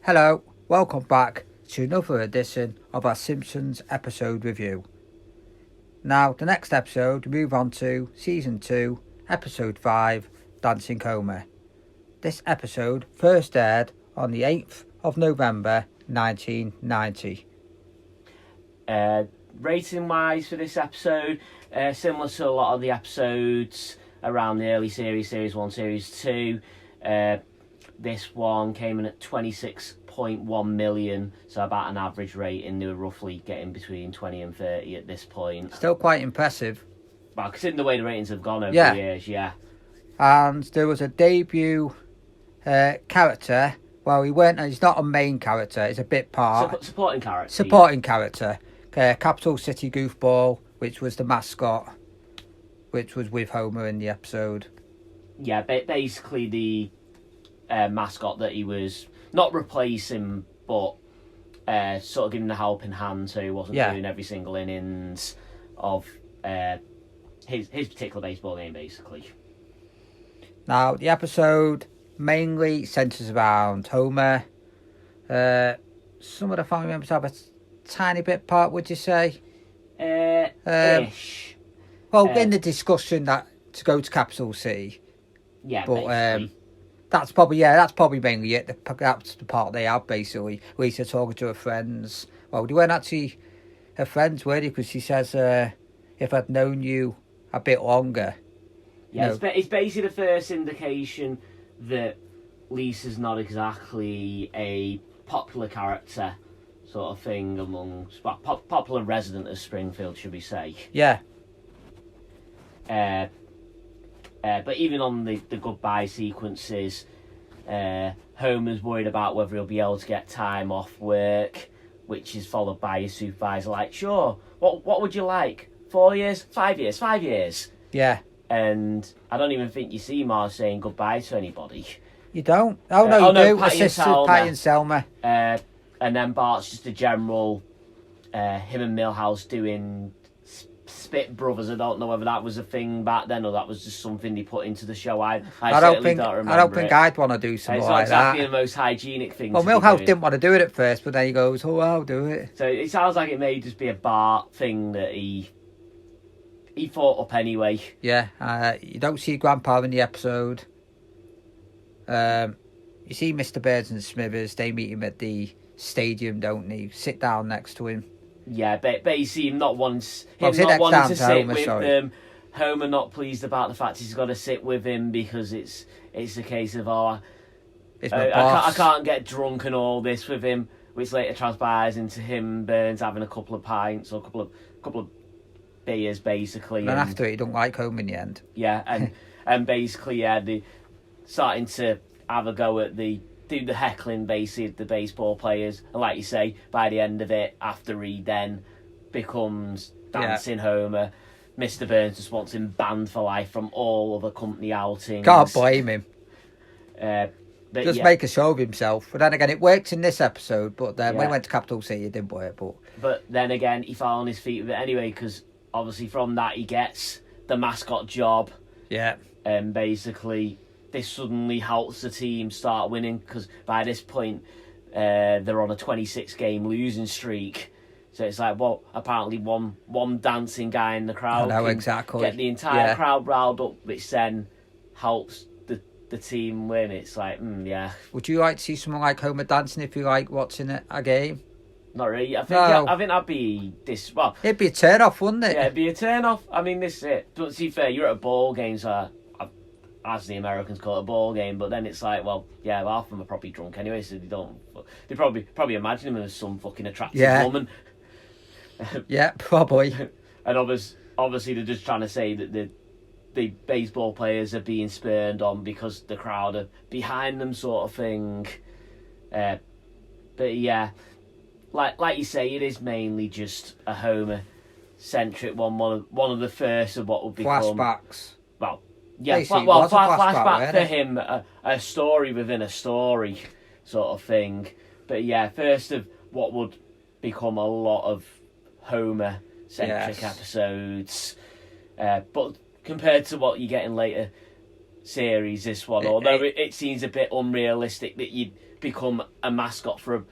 Hello, welcome back to another edition of our Simpsons episode review. Now, the next episode, we move on to Season 2, Episode 5, Dancing Homer. This episode first aired on the 8th of November 1990. Rating-wise for this episode, similar to a lot of the episodes around the early Series 1, Series 2, this one came in at 26.1 million, so about an average rating. They were roughly getting between 20 and 30 at this point. Still quite impressive. Well, considering the way the ratings have gone over the years, yeah. And there was a debut character. Well, he's not a main character, he's a bit part. Supporting character. Supporting character. Capital City Goofball, which was the mascot, which was with Homer in the episode. Yeah, basically the mascot that he was not replacing, but sort of giving the helping hand, so he wasn't doing every single innings of his particular baseball game, basically. Now, the episode mainly centres around Homer. Some of the family members have a tiny bit part, would you say? Ish. Well, in the discussion that to go to Capital City. Yeah, but basically. That's probably mainly it. That's the part they have, basically. Lisa talking to her friends. Well, they weren't actually her friends, were they? Because she says, if I'd known you a bit longer. Yeah, it's basically the first indication that Lisa's not exactly a popular character sort of thing among popular resident of Springfield, should we say. Yeah. But even on the goodbye sequences, Homer's worried about whether he'll be able to get time off work, which is followed by his supervisor like, sure, what would you like? 4 years? 5 years? 5 years? Yeah. And I don't even think you see Marge saying goodbye to anybody. You don't? Oh, no, you do. Patty and Selma. And then Bart's just a general, him and Milhouse doing Spit Brothers. I don't know whether that was a thing back then or that was just something they put into the show. I don't think I'd want to do something like that. It's not exactly the most hygienic thing. Well, Milhouse didn't want to do it at first, but then he goes, "Oh, I'll do it." So it sounds like it may just be a Bart thing that he thought up anyway. Yeah, you don't see Grandpa in the episode. You see Mr. Birds and Smithers. They meet him at the stadium, don't they? Sit down next to him. Yeah, but you see him not wanting to sit with them. Homer not pleased about the fact he's got to sit with him because it's a case of I can't get drunk and all this with him, which later transpires into him Burns having a couple of pints or a couple of beers basically. And after it, he don't like Homer in the end. Yeah, and basically they starting to have a go at do the heckling basically of the baseball players, and like you say, by the end of it, after he then becomes Dancing Homer, Mr. Burns just wants him banned for life from all other company outings. Can't blame him. Just make a show of himself. But then again, it works in this episode, but then when he went to Capital City, it didn't work. But then again, he fell on his feet with it anyway, because obviously from that he gets the mascot job. Yeah. And basically this suddenly helps the team start winning, because by this point they're on a 26-game losing streak. So it's like, well, apparently one dancing guy in the crowd can get the entire crowd riled up, which then helps the team win. It's like, yeah. Would you like to see someone like Homer dancing if you like watching a game? Not really. I think that'd be this. Well, it'd be a turn off, wouldn't it? Yeah, it'd be a turn off. I mean, this is it. But to be fair, you're at a ball game, so as the Americans call it, a ball game. But then it's like, well, yeah, half of them are probably drunk anyway, so they probably imagine him as some fucking attractive woman. Yeah, probably. And obviously they're just trying to say that the baseball players are being spurned on because the crowd are behind them, sort of thing. But yeah, like you say, it is mainly just a Homer-centric one of the first of what would become flashbacks. Well, yeah, flashback for him, a story within a story, sort of thing. But yeah, first of what would become a lot of Homer-centric episodes. But compared to what you're getting later, series, this one. Although it seems a bit unrealistic that you'd become a mascot for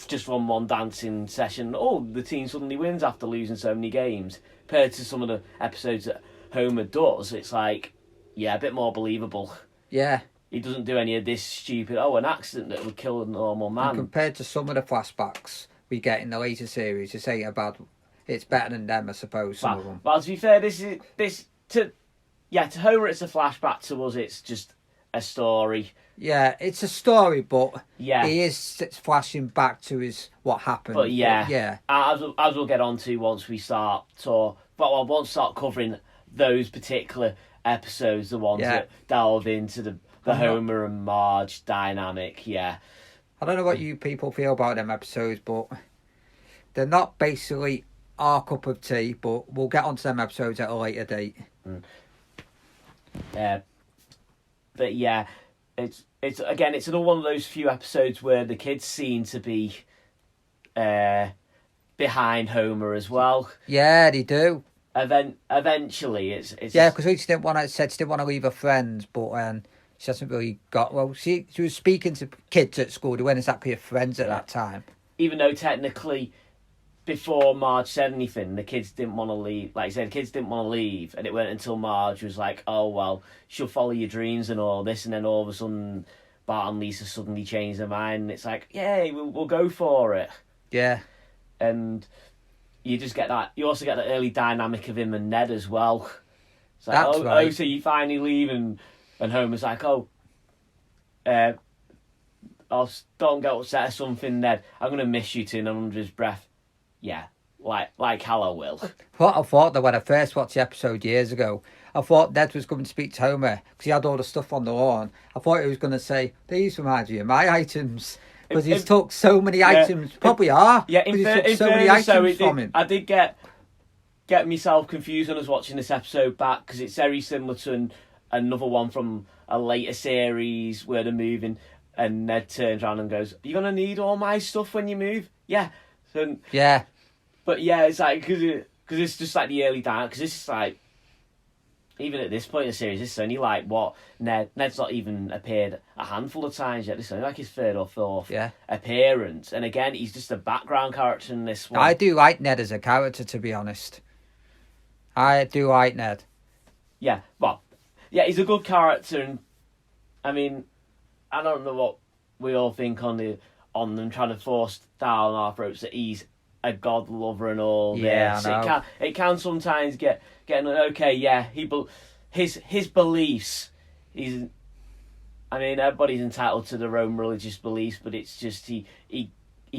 just from one dancing session. Oh, the team suddenly wins after losing so many games. Compared to some of the episodes that Homer does, it's like, yeah, a bit more believable. Yeah. He doesn't do any of this stupid, an accident that would kill a normal man. And compared to some of the flashbacks we get in the later series, it's better than them, I suppose, some of them. Well, to be fair, to Homer it's a flashback, to us it's just a story. Yeah, it's a story, but yeah, he is flashing back to what happened. But as we'll get on to once we start covering those particular episodes, the ones that delve into the Homer and Marge dynamic. Yeah, I don't know what you people feel about them episodes, but they're not basically our cup of tea. But we'll get onto them episodes at a later date. But yeah, it's another one of those few episodes where the kids seem to be behind Homer as well. Yeah, they do. Eventually, it's because she didn't want to leave her friends, but she hasn't really got. Well, she was speaking to kids at school. They weren't exactly her friends at that time. Even though technically, before Marge said anything, the kids didn't want to leave. Like I said, the kids didn't want to leave, and it weren't until Marge was like, "Oh well, she'll follow your dreams and all this," and then all of a sudden, Bart and Lisa suddenly changed their mind, and it's like, "Yay, we'll go for it." Yeah, and you just get that. You also get the early dynamic of him and Ned as well. It's like, That's right. So you finally leave, and Homer's like, don't get upset or something, Ned. I'm gonna miss you too, and under his breath. Yeah, like how I will. What I thought that when I first watched the episode years ago, I thought Ned was going to speak to Homer because he had all the stuff on the lawn. I thought he was going to say, "These remind me of my items." Because he's took so many items. Probably are. Yeah, in took so many items from him. I did get myself confused when I was watching this episode back because it's very similar to another one from a later series where they're moving and Ned turns around and goes, "You're going to need all my stuff when you move?" Yeah. So, yeah. But yeah, it's like, because it's just like the early down, because it's like, even at this point in the series, this is only like what Ned's not even appeared a handful of times yet. This is only like his third or fourth appearance, and again, he's just a background character in this one. I do like Ned as a character, to be honest. I do like Ned. Yeah, well, yeah, he's a good character, and I mean, I don't know what we all think on them trying to force down our throats that he's a god lover and all this. I know. It can sometimes get okay. Yeah, his beliefs. Everybody's entitled to their own religious beliefs, but it's just he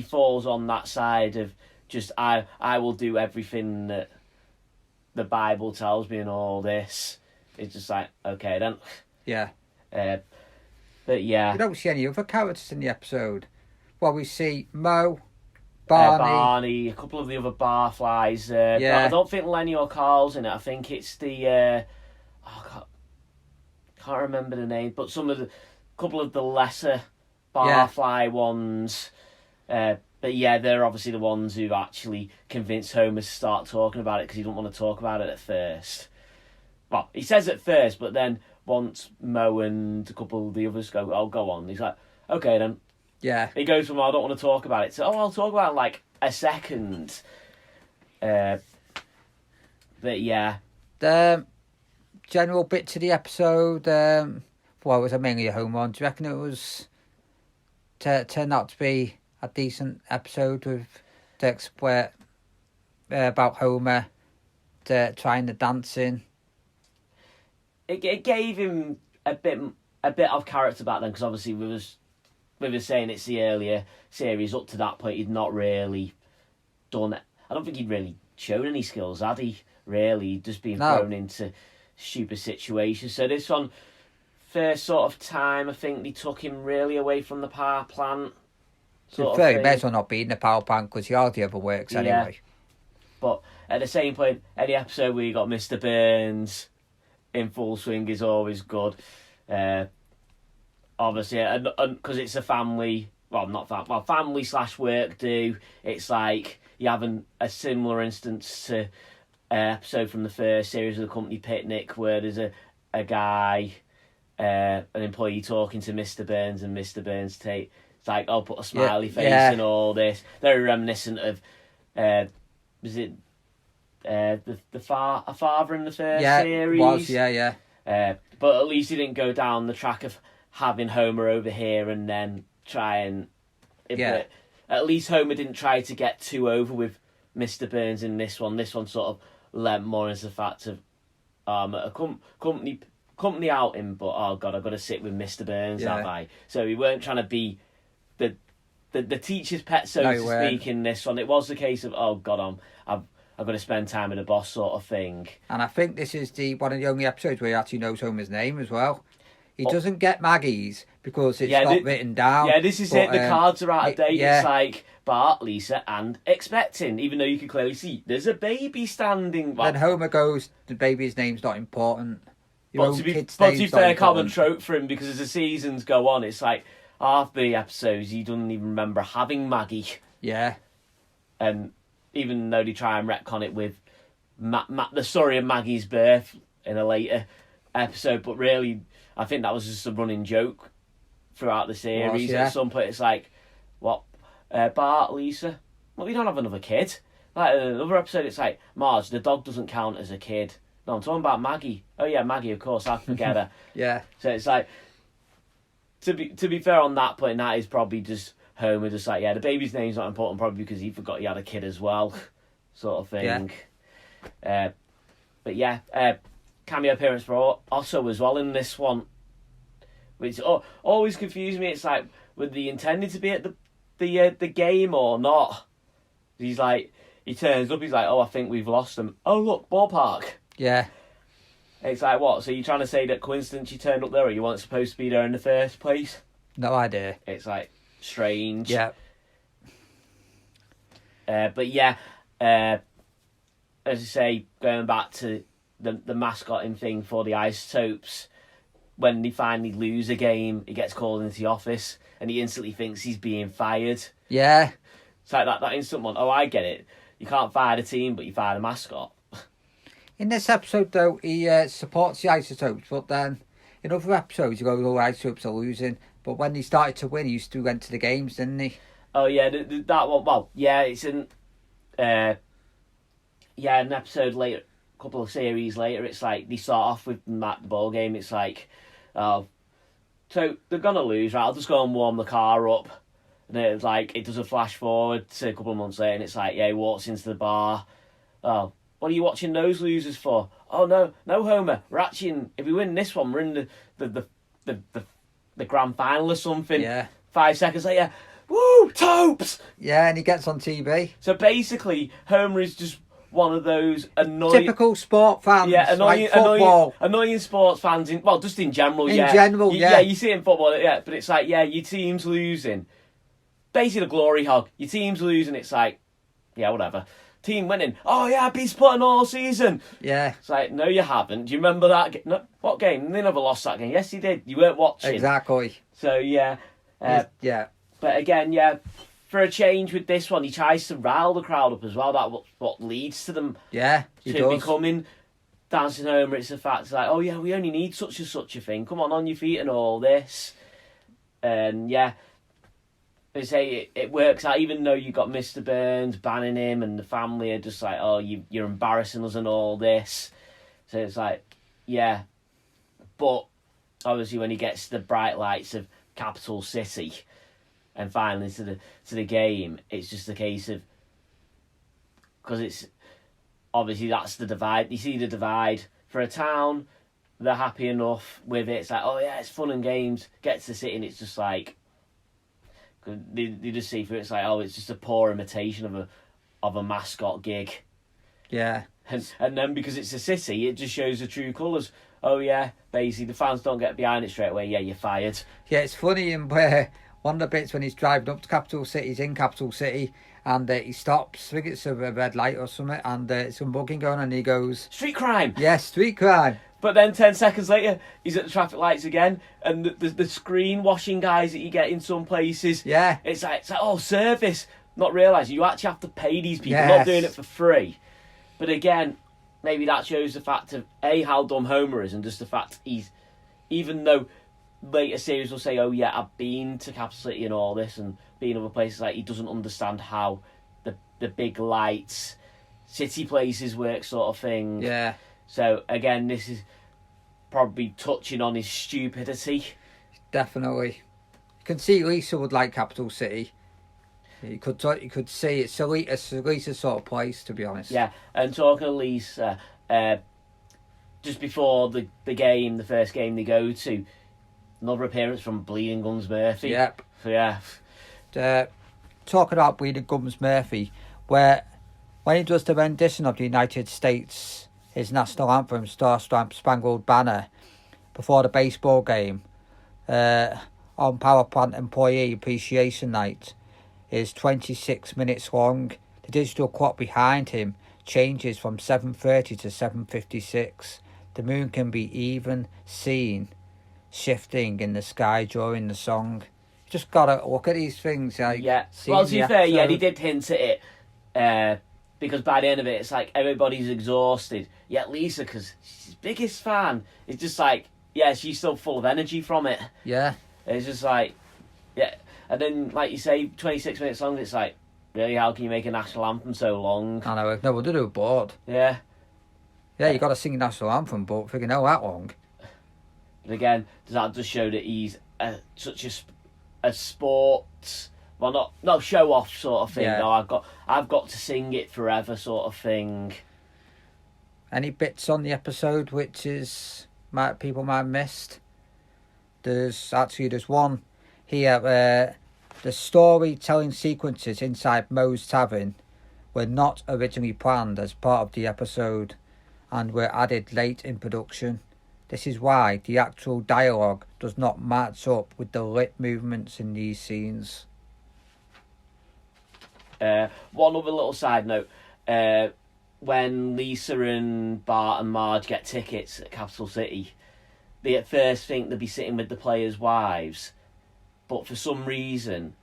falls on that side of just I will do everything that the Bible tells me and all this. It's just like, okay then. Yeah. But yeah. We don't see any other characters in the episode. Well, we see Mo, Barney, a couple of the other barflies. But I don't think Lenny or Carl's in it. I think it's the can't remember the name, but couple of the lesser barfly ones. But yeah, they're obviously the ones who actually convinced Homer to start talking about it because he didn't want to talk about it at first. Well, he says at first, but then once Mo and a couple of the others go, "Oh, go on," he's like, "Okay then." Yeah. He goes from, "I don't want to talk about it," to, "Oh, I'll talk about it in like a second." But yeah. The general bit to the episode, it was mainly a home run. Do you reckon it was turned out to be a decent episode with the explain about Homer trying the dancing? It gave him a bit of character back then, because obviously we were saying it's the earlier series. Up to that point, he'd not really done it. I don't think he'd really shown any skills, had he? Really, just been thrown into stupid situations. So this one, first sort of time, I think they took him really away from the power plant. He may as well not be in the power plant because he hardly ever works anyway. But at the same point, any episode where you got Mr. Burns in full swing is always good. Obviously, and because it's a family, family / work do. It's like you having a similar instance to an episode from the first series of the company picnic where there's a guy an employee talking to Mr. Burns, and Mr. Burns it's like, oh, put a smiley face and all this. Very reminiscent of, was it a father in the first series? Yeah, it was, but at least he didn't go down the track of having Homer over here and then try and... But at least Homer didn't try to get too over with Mr. Burns in this one. This one sort of lent more as the fact of a company outing, but oh god, I've got to sit with Mr. Burns, have I? So we weren't trying to be the teacher's pet, so to speak, in this one. It was the case of, oh god, I've got to spend time with the boss, sort of thing. And I think this is one of the only episodes where he actually knows Homer's name as well. He doesn't get Maggie's because it's not written down. Yeah, this is it. The cards are out of date. It's like Bart, Lisa, and expecting, even though you can clearly see there's a baby standing. Then Homer goes, the baby's name's not important. But to be fair, common trope for him, because as the seasons go on, it's like half the episodes he doesn't even remember having Maggie. Yeah. And even though they try and retcon it with the story of Maggie's birth in a later episode, but really, I think that was just a running joke throughout the series. At some point, it's like, what, Bart, Lisa? Well, we don't have another kid. Like another episode, it's like, Marge, the dog doesn't count as a kid. No, I'm talking about Maggie. Oh yeah, Maggie, of course, I forget her. Yeah. So it's like, to be fair on that point, that is probably just Homer just like, the baby's name's not important, probably because he forgot he had a kid as well, sort of thing. But cameo appearance for Otto as well in this one, which always confused me. It's like, were they intended to be at the game or not? He's like, he turns up, he's like, oh, I think we've lost them. Oh, look, ballpark. Yeah. It's like, what? So you're trying to say that coincidence you turned up there, or you weren't supposed to be there in the first place? No idea. It's like strange. Yeah. As I say, going back to the mascotting thing for the Isotopes, when they finally lose a game, he gets called into the office and he instantly thinks he's being fired. Yeah. It's like that instant one. Oh, I get it. You can't fire the team, but you fire the mascot. In this episode, though, he supports the Isotopes, but then in other episodes, he goes, oh, Isotopes are losing. But when he started to win, he used to went to the games, didn't he? Oh, yeah, that one. Well, yeah, it's in... an episode later, a couple of series later, it's like they start off with the ball game. It's like, so they're going to lose, right? I'll just go and warm the car up. And it's like, it does a flash forward to a couple of months later, and it's like, he walks into the bar. Oh, what are you watching those losers for? Oh, no, Homer. We're actually if we win this one, we're in the grand final or something. Yeah. 5 seconds later, woo, Topes! Yeah, and he gets on TV. So basically, Homer is just one of those annoying... Typical sport fans, annoying, like football. Annoying sports fans, just in general, In general, Yeah, you see it in football, but it's like, your team's losing. Basically, the glory hog. Your team's losing, it's like, whatever. Team winning. Oh, yeah, I've been spotting all season. Yeah. It's like, no, you haven't. Do you remember that? No, what game? They never lost that game. Yes, you did. You weren't watching. Exactly. So, yeah. But again, for a change with this one, he tries to rile the crowd up as well. That's what leads to them becoming Dancing Homer. It's the fact like, oh yeah, we only need such and such a thing. Come on your feet and all this. And they say it works out, even though you got Mr. Burns banning him and the family are just like, oh, you're embarrassing us and all this. So it's like, but obviously when he gets the bright lights of Capital City and finally to the game, it's just a case of, because it's obviously that's the divide. You see the divide for a town. They're happy enough with it. It's like, oh yeah, it's fun and games. Get to the city and it's just like, they just see through it. It's like, oh, it's just a poor imitation of a mascot gig. Yeah. And then because it's a city, it just shows the true colours. Oh yeah, basically the fans don't get behind it straight away. Yeah, you're fired. Yeah, it's funny in where one of the bits when he's driving up to Capital City, he's in Capital City, and he stops, I think it's a red light or something, and some bugging going on, and he goes... Street crime! Yes, street crime. But then 10 seconds later, he's at the traffic lights again, and the screen washing guys that you get in some places, it's like oh, service. Not realising you actually have to pay these people, not doing it for free. But again, maybe that shows the fact of, A, how dumb Homer is, and just the fact he even though later series will say, "Oh yeah, I've been to Capital City and all this, and been other places," like he doesn't understand how the big lights, city places work, sort of thing. Yeah. So again, this is probably touching on his stupidity. Definitely. You can see Lisa would like Capital City. You could see it's Lisa's sort of place, to be honest. Yeah, and talking of Lisa, just before the game, the first game they go to, another appearance from Bleeding Gums Murphy. Yep. So yeah. Talking about Bleeding Gums Murphy, where when he does the rendition of the United States, his national anthem, Star Spangled Banner, before the baseball game, on Power Plant Employee Appreciation Night, is 26 minutes long. The digital clock behind him changes from 7:30 to 7:56. The moon can be even seen shifting in the sky during the song. You just gotta look at these things. Like, Yeah. Well, to be fair, yeah, he did hint at it, because by the end of it, it's like everybody's exhausted. Yet Lisa, because she's his biggest fan, is just like, yeah, she's still full of energy from it. Yeah. It's just like, yeah. And then, like you say, 26 minutes long, it's like, really, how can you make a national anthem so long? I know, no wonder they were bored. Yeah. Yeah, you got to sing a national anthem, but freaking hell, that long. But again, does that just show that he's such a sport, well, not show off sort of thing? Yeah. No, I've got to sing it forever sort of thing. Any bits on the episode which people might have missed? There's one here. The storytelling sequences inside Moe's Tavern were not originally planned as part of the episode and were added late in production. This is why the actual dialogue does not match up with the lip movements in these scenes. One other little side note. When Lisa and Bart and Marge get tickets at Capital City, they at first think they'll be sitting with the players' wives, but for some reason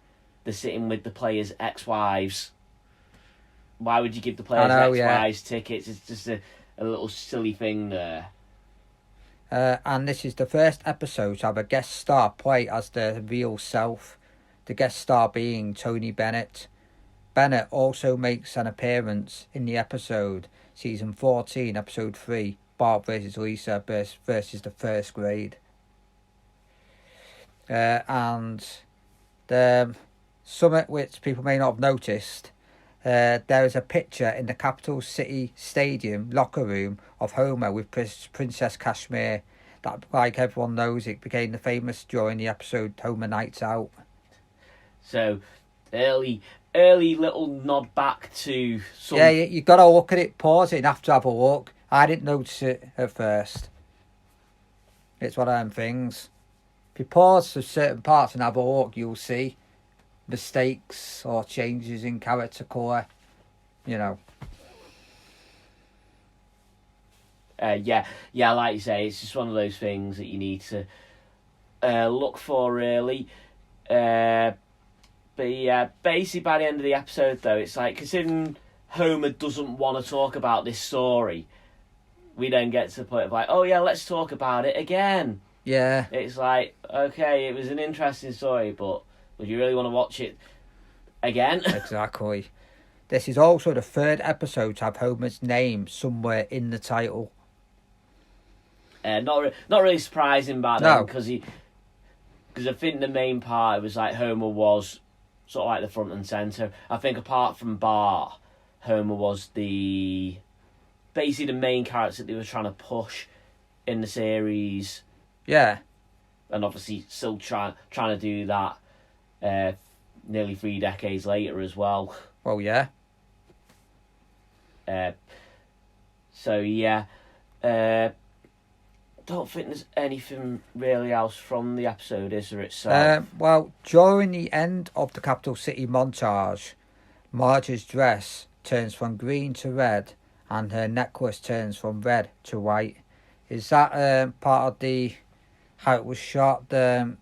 they're sitting with the players' ex-wives. Why would you give the players' ex-wives tickets? It's just a little silly thing there. And this is the first episode to have a guest star play as their real self, the guest star being Tony Bennett. Bennett also makes an appearance in the episode, season 14, episode 3, Bart vs. Lisa versus the first grade. And the summit, which people may not have noticed, there is a picture in the Capital City Stadium locker room of Homer with Princess Kashmir. That, like everyone knows, it became the famous during the episode Homer Nights Out. So, early little nod back to some... Yeah, you got to look at it, pause it, and have to have a look. I didn't notice it at first. It's one of them things. If you pause for certain parts and have a look, you'll see mistakes or changes in character colour. You know. Yeah, like you say, it's just one of those things that you need to look for, really. But yeah, basically by the end of the episode, though, it's like, considering Homer doesn't want to talk about this story, we then get to the point of like, oh yeah, let's talk about it again. Yeah. It's like, okay, it was an interesting story, but would you really want to watch it again? Exactly. This is also the third episode to have Homer's name somewhere in the title. Not really surprising back then, because I think the main part, it was like Homer was sort of like the front and centre. I think apart from Bart, Homer was basically the main character that they were trying to push in the series. Yeah. And obviously still trying to do that nearly 3 decades later as well. Well, yeah. So yeah, don't think there's anything really else from the episode, is there, itself? Well, during the end of the Capital City montage, Marge's dress turns from green to red and her necklace turns from red to white. Is that part of the how it was shot? The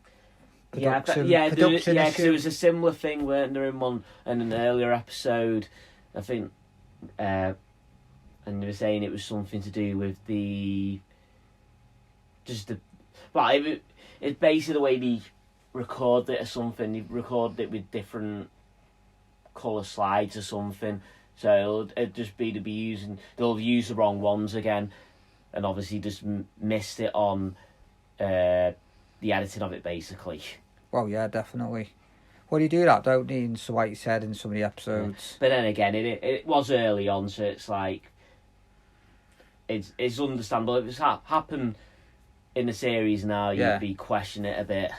production because there was a similar thing, weren't there, in an earlier episode, I think, and they were saying it was something to do with it's basically the way they record it or something. They record it with different colour slides or something. So it'll just be they'll use the wrong ones again, and obviously just missed it on the editing of it basically. Well, yeah, definitely. Well, you do that, don't you? So like you said in some of the episodes. Yeah. But then again, it was early on, so it's like it's understandable. If it's happened in the series now, you'd be questioning it a bit.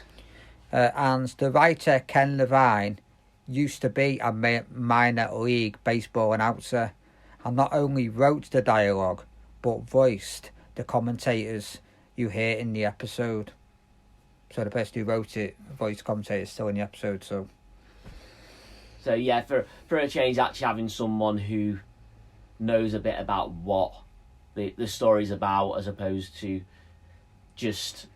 And the writer Ken Levine used to be a minor league baseball announcer, and not only wrote the dialogue, but voiced the commentators you hear in the episode. So the person who wrote it, voiced commentator, is still in the episode. So yeah, for a change, actually having someone who knows a bit about what the story's about, as opposed to just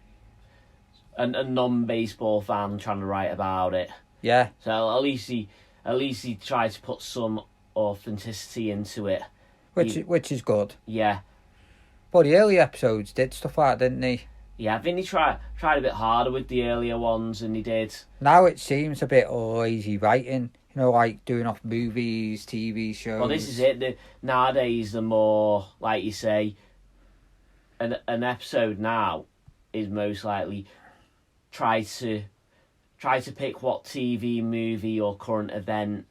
a non-baseball fan trying to write about it. Yeah. So at least he tried to put some authenticity into it, which is good. Yeah. Well, the early episodes did stuff like that, didn't they? Yeah, I think they tried a bit harder with the earlier ones than they did. Now it seems a bit lazy writing. Like doing off movies, TV shows. Well, this is it. Nowadays, the more, like you say, an episode now is most likely try to pick what TV, movie or current event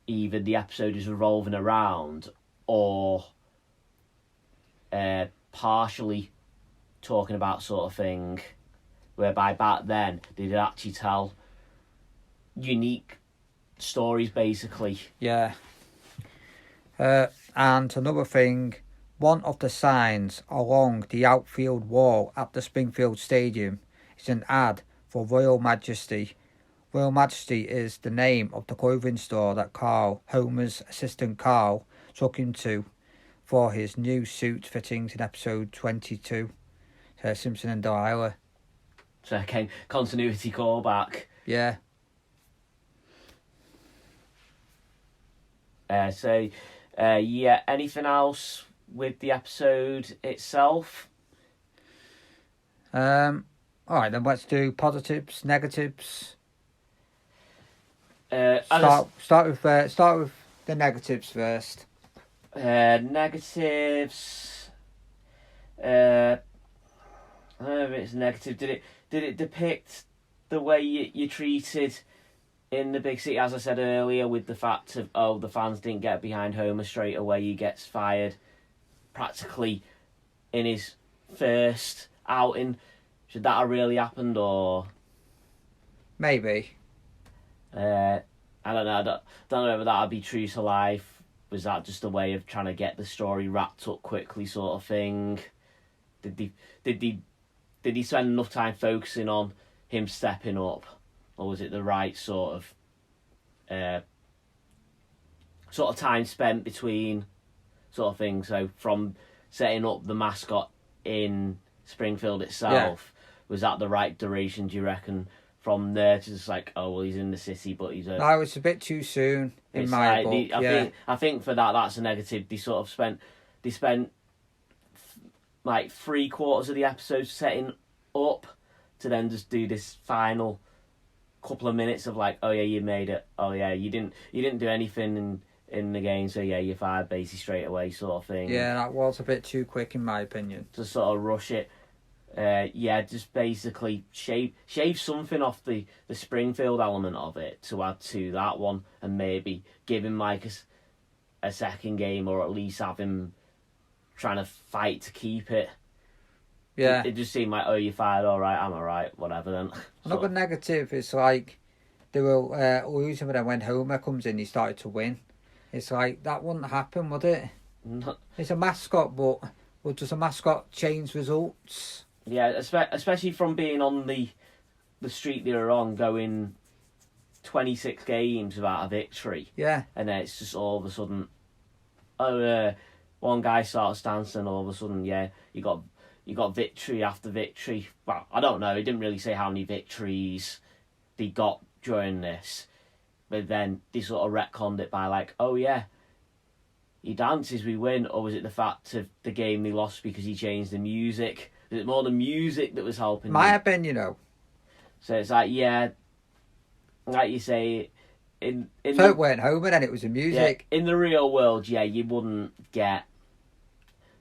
either the episode is revolving around, or partially talking about, sort of thing, whereby back then they did actually tell unique stories basically. Yeah. And another thing, one of the signs along the outfield wall at the Springfield Stadium is an ad for Royal Majesty. Royal Majesty is the name of the clothing store that Carl, Homer's assistant Carl, took him to for his new suit fittings in episode 22. Simpson and Delilah. So again, continuity callback. Yeah. Anything else with the episode itself? Alright, then let's do positives, negatives. Start with the negatives first. Negatives. I don't know if it's negative. Did it depict the way you treated in the big city, as I said earlier, with the fact of the fans didn't get behind Homer straight away, he gets fired practically in his first outing? Should that have really happened, or maybe? I don't know. I don't know whether that would be true to life. Was that just a way of trying to get the story wrapped up quickly, sort of thing? Did he spend enough time focusing on him stepping up, or was it the right sort of time spent between, sort of thing? So from setting up the mascot in Springfield itself, was that the right duration, do you reckon? From there to just like, oh well, he's in the city, but he's a... No, it's a bit too soon in my book. I think for that's a negative. They spent like 3/4 of the episode setting up to then just do this final couple of minutes of like, oh yeah, you made it. Oh yeah, you didn't do anything in the game, so yeah, you're fired basically straight away, sort of thing. Yeah, that was a bit too quick in my opinion. To sort of rush it. Just basically shave something off the Springfield element of it to add to that one, and maybe give him like a second game, or at least have him trying to fight to keep it. Yeah. It just seemed like, oh, you're fired, alright, I'm alright, whatever then. Another negative is like they were losing, but then when Homer comes in, he started to win. It's like, that wouldn't happen, would it? No. It's a mascot, but does a mascot change results? Yeah, especially from being on the streak they were on, going 26 games without a victory. Yeah. And then it's just all of a sudden, one guy starts dancing, all of a sudden, you got victory after victory. Well, I don't know, he didn't really say how many victories they got during this, but then they sort of retconned it by like, oh yeah, he dances, we win. Or was it the fact of the game they lost because he changed the music? Was it more the music that was helping Might them? have been, you know. So it's like, yeah, like you say, in So the, it weren't Homer, then it was the music. in the real world, yeah, you wouldn't get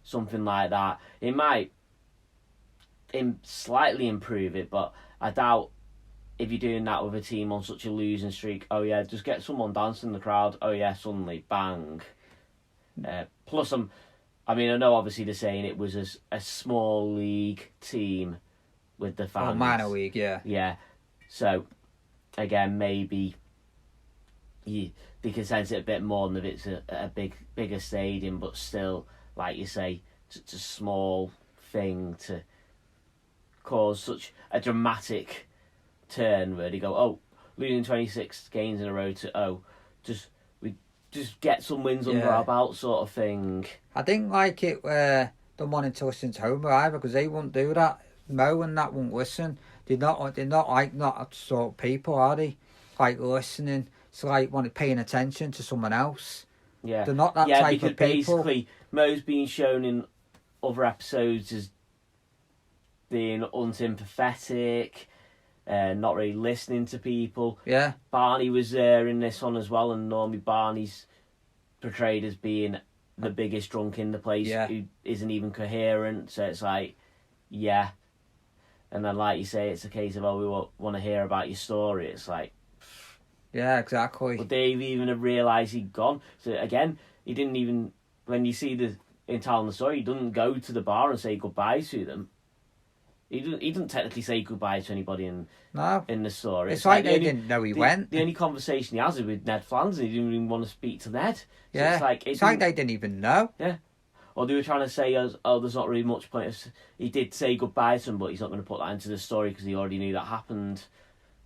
something like that. It might slightly improve it, but I doubt if you're doing that with a team on such a losing streak. Oh yeah, just get someone dancing in the crowd. Oh yeah, suddenly bang. Plus, I know obviously they're saying it was a small league team with the fans. Oh, minor league, yeah. Yeah, so again maybe they can sense it a bit more than if it's a bigger stadium, but still, like you say, it's a small thing to cause such a dramatic turn where they go, oh, losing 26 games in a row to just get some wins under our belt sort of thing. I didn't like it them wanting to listen to Homer either, because they won't do that. Mo and that won't listen. They're not like not sort of people, are they? Like listening. It's like paying attention to someone else. Yeah. They're not that type of people. Basically Mo's been shown in other episodes as being unsympathetic, not really listening to people. Yeah. Barney was there in this one as well, and normally Barney's portrayed as being the biggest drunk in the place, who isn't even coherent. So it's like, yeah. And then, like you say, it's a case of, oh, we want to hear about your story. It's like, yeah, exactly. would Dave even have realised he'd gone? So again, he didn't even, when you see in telling the story, he doesn't go to the bar and say goodbye to them. He didn't technically say goodbye to anybody in the story. It's like they didn't know he went. The only conversation he has is with Ned Flanders, and he didn't even want to speak to Ned. So yeah, it's like they didn't even know. Yeah. Or they were trying to say, oh, there's not really much point. He did say goodbye to him, but he's not going to put that into the story because he already knew that happened.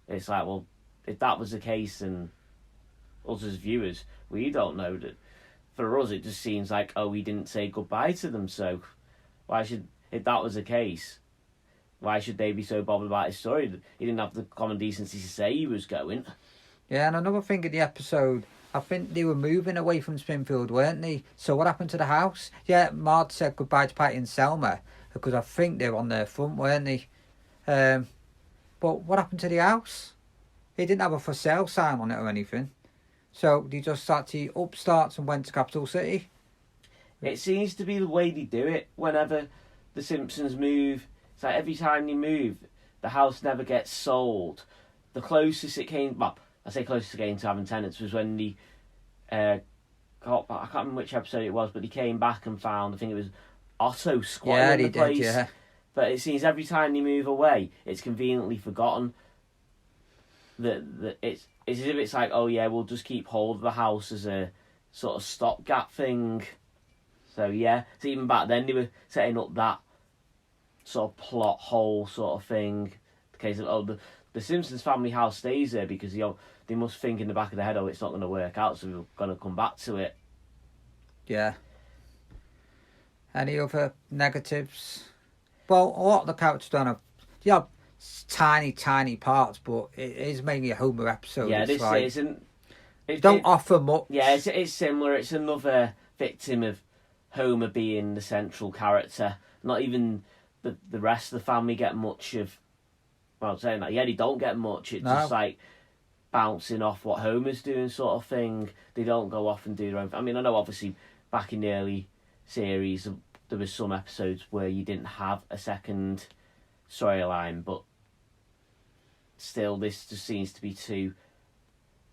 It's like, well, if that was the case, then us as viewers, we don't know that. For us, it just seems like, oh, he didn't say goodbye to them, so if that was the case, why should they be so bothered about his story? He didn't have the common decency to say he was going. Yeah, and another thing in the episode, I think they were moving away from Springfield, weren't they? So what happened to the house? Yeah, Mard said goodbye to Patty and Selma, because I think they were on their front, weren't they? But what happened to the house? They didn't have a for sale sign on it or anything. So they just started upstarts and went to Capital City. It seems to be the way they do it whenever the Simpsons move. It's like every time they move, the house never gets sold. The closest it came, well, I say closest again to having tenants was when the I can't remember which episode it was, but he came back and found, I think it was Otto squatting in the place. Yeah. But it seems every time they move away, it's conveniently forgotten that it's as if it's like, oh yeah, we'll just keep hold of the house as a sort of stopgap thing. So yeah, so even back then they were setting up that sort of plot hole sort of thing. The case of, oh, the Simpsons family house stays there because they must think in the back of their head, oh, it's not going to work out, so we're going to come back to it. Yeah. Any other negatives? Well, a lot of the characters don't have tiny parts, but it is mainly a Homer episode. Yeah, this isn't. Don't offer much. Yeah, it's similar. It's another victim of Homer being the central character. Not even the rest of the family get much of. Well, saying that, yeah, they don't get much. It's just like bouncing off what Homer's doing, sort of thing. They don't go off and do their own. I mean, I know obviously back in the early series there was some episodes where you didn't have a second storyline, but still, this just seems to be too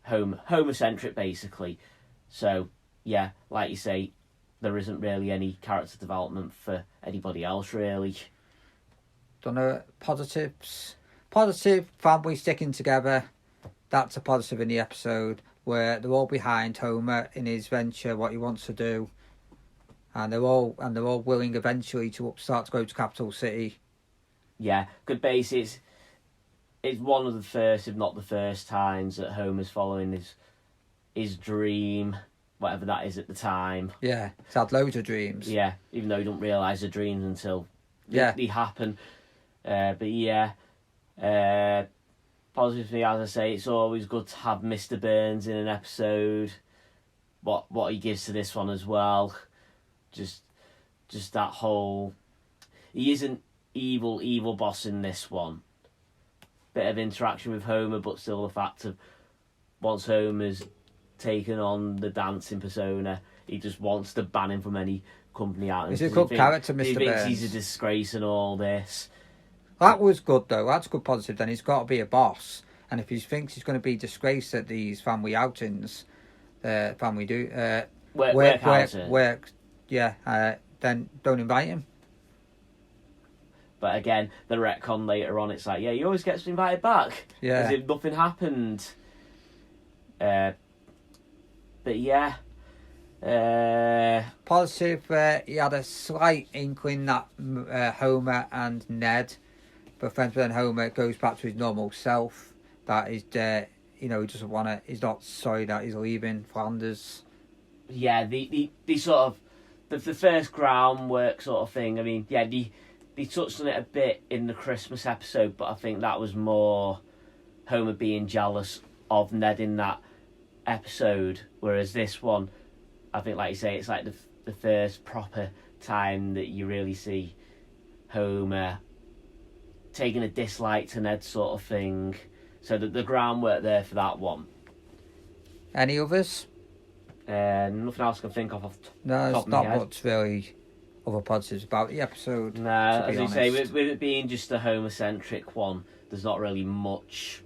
Homer-centric, basically. So, yeah, like you say, there isn't really any character development for anybody else, really. Don't know, positives. Positive, family sticking together. That's a positive in the episode, where they're all behind Homer in his venture, what he wants to do. And they're all willing eventually to start to go to Capital City. Yeah, good basis. It's one of the first, if not the first, times that Homer's following his dream, whatever that is at the time. Yeah, he's had loads of dreams. Yeah, even though you don't realise the dreams until they happen. But yeah, positively, as I say, it's always good to have Mr. Burns in an episode. What he gives to this one as well, just that whole. He evil boss in this one. Bit of interaction with Homer, but still the fact of once Homer's taken on the Dancin persona, he just wants to ban him from any company out. He's a good character, Mr. He thinks Burns. he's a disgrace and all this. That was good, though. That's a good positive. Then he's got to be a boss. And if he thinks he's going to be disgraced at these family outings, work, then don't invite him. But again, the retcon later on, it's like, yeah, he always gets invited back. Yeah. As if nothing happened. But yeah. Positive, he had a slight inkling that Homer and Ned were friends, but then Homer goes back to his normal self. That is, he doesn't want to, he's not sorry that he's leaving Flanders. Yeah, the sort of, the first groundwork sort of thing. I mean, yeah, they touched on it a bit in the Christmas episode, but I think that was more Homer being jealous of Ned in that episode, whereas this one, I think, like you say, it's like the first proper time that you really see Homer taking a dislike to Ned sort of thing. So the groundwork there for that one. Any others? Nothing else I can think of off the No, top there's of my not head. much really other positives about the episode. No, to as be you say, honest. with it being just a Homer-centric one, there's not really much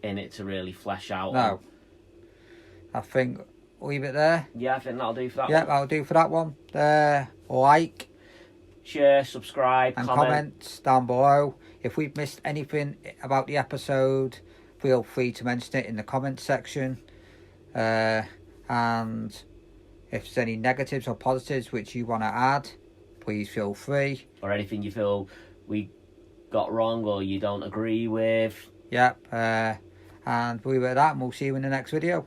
in it to really flesh out. No. I think leave it there. Yeah, I think that'll do for that Yeah, one. that'll do for that one. Like Share, subscribe, and comment. comments down below. If we've missed anything about the episode, feel free to mention it in the comment section. And if there's any negatives or positives which you want to add, please feel free. Or anything you feel we got wrong or you don't agree with. Yep. And we'll leave it at that, and we'll see you in the next video.